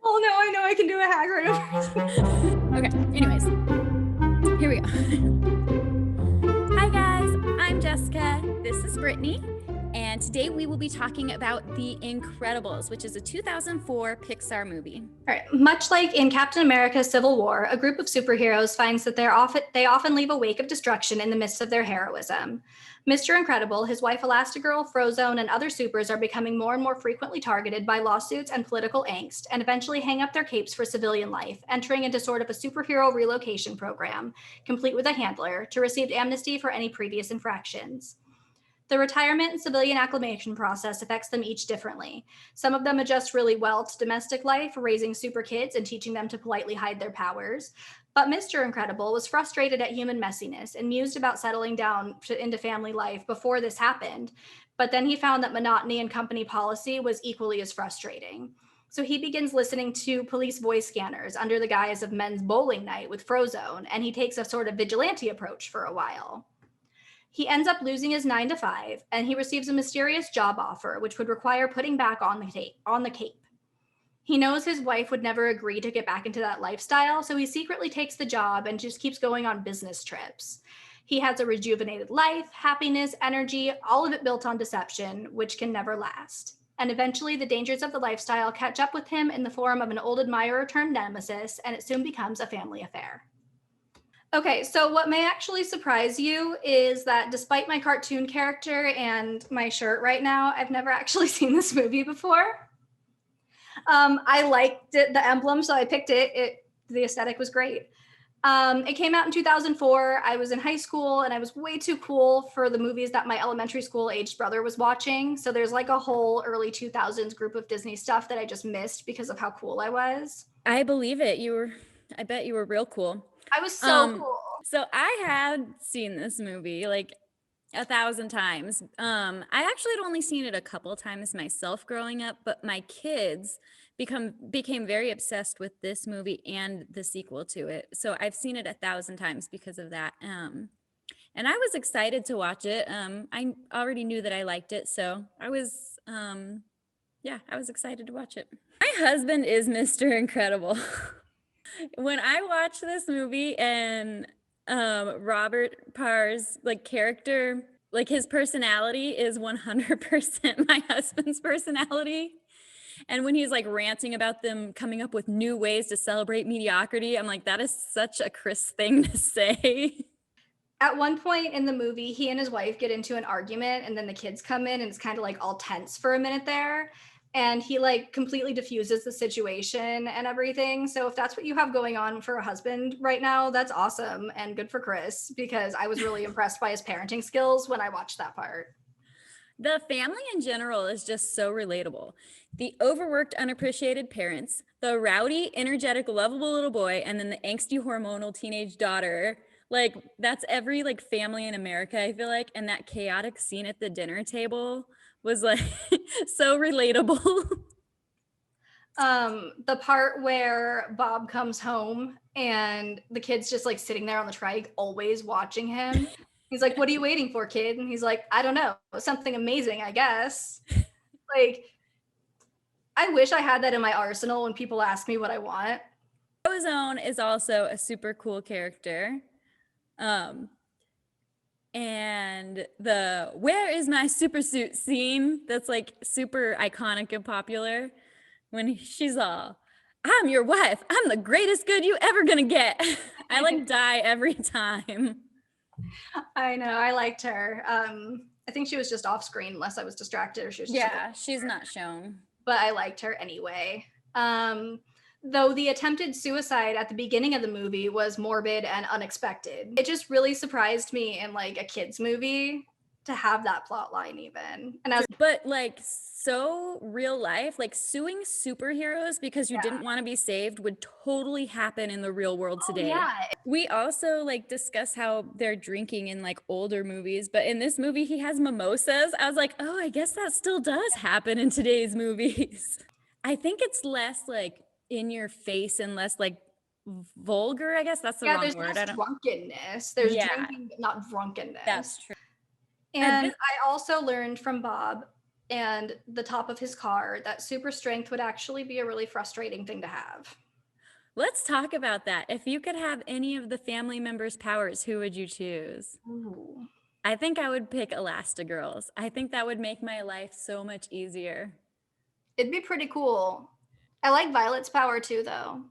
Oh no, I know I can do a Hagrid. Okay, anyways, here we go. Hi guys, I'm Jessica. This is Brittany. And today we will be talking about The Incredibles, which is a 2004 Pixar movie. All right. Much like in Captain America: Civil War, a group of superheroes finds that they often leave a wake of destruction in the midst of their heroism. Mr. Incredible, his wife Elastigirl, Frozone, and other supers are becoming more and more frequently targeted by lawsuits and political angst, and eventually hang up their capes for civilian life, entering into sort of a superhero relocation program, complete with a handler, to receive amnesty for any previous infractions. The retirement and civilian acclimation process affects them each differently. Some of them adjust really well to domestic life, raising super kids and teaching them to politely hide their powers. But Mr. Incredible was frustrated at human messiness and mused about settling down into family life before this happened. But then he found that monotony and company policy was equally as frustrating. So he begins listening to police voice scanners under the guise of men's bowling night with Frozone, and he takes a sort of vigilante approach for a while. He ends up losing his 9 to 5, and he receives a mysterious job offer, which would require putting back on the cape. He knows his wife would never agree to get back into that lifestyle, so he secretly takes the job and just keeps going on business trips. He has a rejuvenated life, happiness, energy, all of it built on deception, which can never last. And eventually, the dangers of the lifestyle catch up with him in the form of an old admirer turned nemesis, and it soon becomes a family affair. Okay, so what may actually surprise you is that despite my cartoon character and my shirt right now, I've never actually seen this movie before. I liked it, the emblem, so I picked it. The aesthetic was great. It came out in 2004. I was in high school and I was way too cool for the movies that my elementary school aged brother was watching. So there's like a whole early 2000s group of Disney stuff that I just missed because of how cool I was. I believe it. I bet you were real cool. I was so cool. So I had seen this movie like 1,000 times. I actually had only seen it a couple times myself growing up, but my kids became very obsessed with this movie and the sequel to it. So I've seen it 1,000 times because of that. And I was excited to watch it. I already knew that I liked it, so I was excited to watch it. My husband is Mr. Incredible. When I watched this movie and Robert Parr's like character, like his personality is 100% my husband's personality. And when he's like ranting about them coming up with new ways to celebrate mediocrity, I'm like, that is such a Chris thing to say. At one point in the movie, he and his wife get into an argument, and then the kids come in, and it's kind of like all tense for a minute there. And he like completely diffuses the situation and everything. So if that's what you have going on for a husband right now, that's awesome and good for Chris, because I was really impressed by his parenting skills when I watched that part. The family in general is just so relatable. The overworked, unappreciated parents, the rowdy, energetic, lovable little boy, and then the angsty, hormonal teenage daughter. Like that's every like family in America, I feel like. And that chaotic scene at the dinner table was like so relatable. The part where Bob comes home and the kid's just like sitting there on the trike, always watching him. He's like, "What are you waiting for, kid?" And he's like, "I don't know, something amazing, I guess." Like, I wish I had that in my arsenal when people ask me what I want. Frozone is also a super cool character. And the "where is my super suit" scene, that's like super iconic and popular, when she's all, "I'm your wife, I'm the greatest good you ever gonna get." I like die every time. I know, I liked her. I think she was just off screen unless I was distracted, or she was just she's not shown. But I liked her anyway. Though the attempted suicide at the beginning of the movie was morbid and unexpected. It just really surprised me in like a kids movie to have that plot line even. But like so real life, like suing superheroes because you didn't want to be saved would totally happen in the real world today. Yeah. We also like discuss how they're drinking in like older movies, but in this movie he has mimosas. I was like, oh, I guess that still does happen in today's movies. I think it's less like in your face and less like vulgar, I guess that's the wrong word. There's drunkenness. There's drinking, but not drunkenness. That's true. And I also learned from Bob and the top of his car, that super strength would actually be a really frustrating thing to have. Let's talk about that. If you could have any of the family members' powers, who would you choose? Ooh. I think I would pick Elastigirls. I think that would make my life so much easier. It'd be pretty cool. I like Violet's power too, though.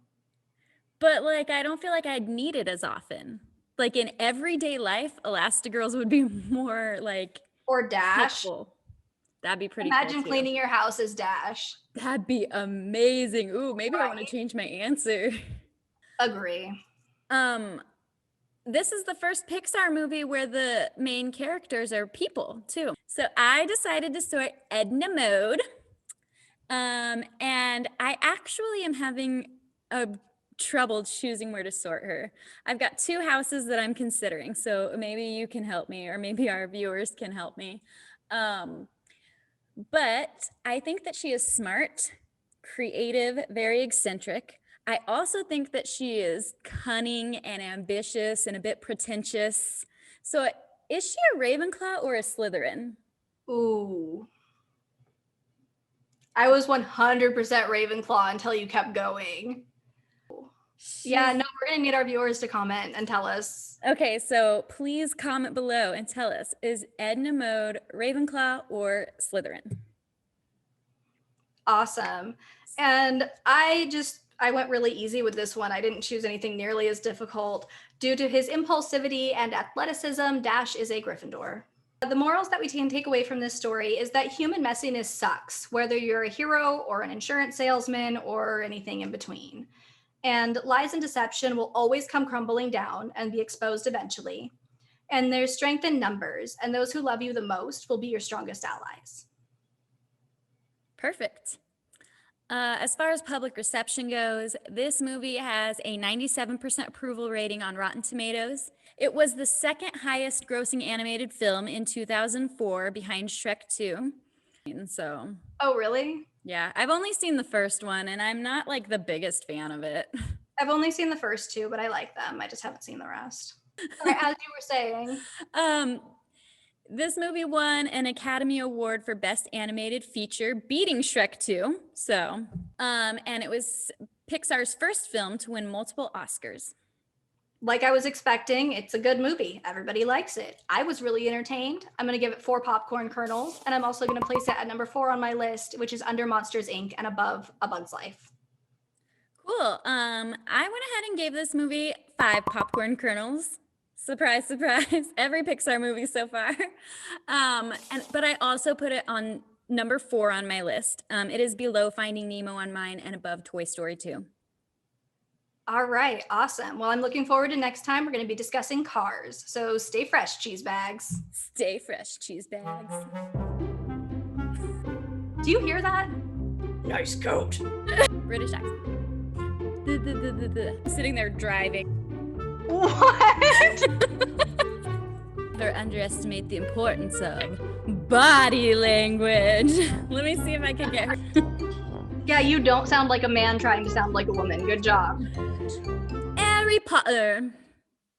But like, I don't feel like I'd need it as often. Like in everyday life, Elastigirls would be more like Or Dash. helpful. That'd be pretty Imagine cool too. cleaning your house as Dash. That'd be amazing. Ooh, maybe I want to Right. change my answer. Agree. This is the first Pixar movie where the main characters are people too. So I decided to sort Edna Mode. And I actually am having a trouble choosing where to sort her. I've got 2 houses that I'm considering, so maybe you can help me, or maybe our viewers can help me. But I think that she is smart, creative, very eccentric. I also think that she is cunning and ambitious and a bit pretentious. So is she a Ravenclaw or a Slytherin? Ooh. I was 100% Ravenclaw until you kept going. Yeah, no, we're going to need our viewers to comment and tell us. Okay, so please comment below and tell us, is Edna Mode Ravenclaw or Slytherin? Awesome. And I went really easy with this one. I didn't choose anything nearly as difficult. Due to his impulsivity and athleticism, Dash is a Gryffindor. The morals that we can take away from this story is that human messiness sucks, whether you're a hero or an insurance salesman or anything in between. And lies and deception will always come crumbling down and be exposed eventually. And there's strength in numbers, and those who love you the most will be your strongest allies. Perfect. As far as public reception goes, this movie has a 97% approval rating on Rotten Tomatoes. It was the second highest grossing animated film in 2004 behind Shrek 2. And so, Oh, really? yeah, I've only seen the first one and I'm not like the biggest fan of it. I've only seen the first 2, but I like them. I just haven't seen the rest. All right, as you were saying. This movie won an Academy Award for Best Animated Feature, beating Shrek 2. So, and it was Pixar's first film to win multiple Oscars. Like I was expecting, it's a good movie. Everybody likes it. I was really entertained. I'm going to give it 4 popcorn kernels, and I'm also going to place it at number 4 on my list, which is under Monsters, Inc. and above A Bug's Life. Cool. I went ahead and gave this movie 5 popcorn kernels. Surprise, surprise. Every Pixar movie so far. But I also put it on number 4 on my list. It is below Finding Nemo on mine and above Toy Story 2. All right, awesome. Well, I'm looking forward to next time. We're going to be discussing Cars. So stay fresh, cheese bags. Stay fresh, cheese bags. Do you hear that? Nice coat. British accent. Sitting there driving. What? Or underestimate the importance of body language. Let me see if I can get her. Yeah, you don't sound like a man trying to sound like a woman. Good job. Harry Potter.